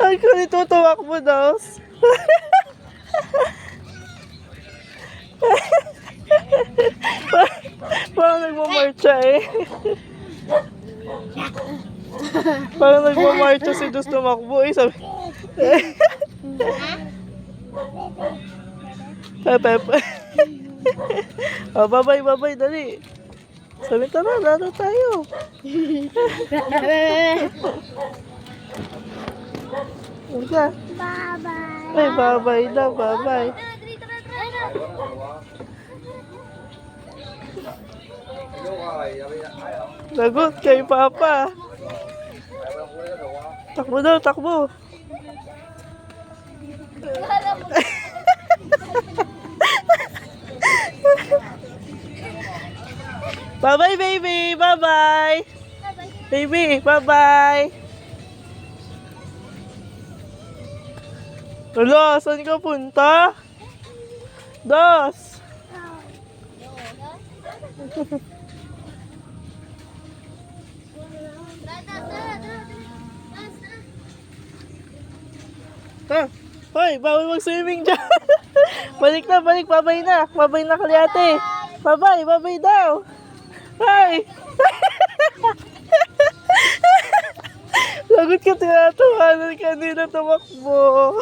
Ay, kung itutuwak mo daw. Parang nagmamarcha eh. Parang nagmamarcha si Dus tumakbo eh. Sabi. Pepe. Oh, bye-bye, dali. Sabi, tara, laro tayo. Isa. Bye-bye. Ay, bye-bye na, bye-bye. Lagot kay Papa. Takbo daw, takbo. Bye-bye, baby. Bye-bye. Baby, bye-bye. Wala, saan ka punta? Dos. Ha? Hoy, bawal mag-swimming dyan. Balik na, balik. Babay na. Babay na kalyate. Babay, babay daw. Hi. Lagot ka tinatawanan kanina tumakbo.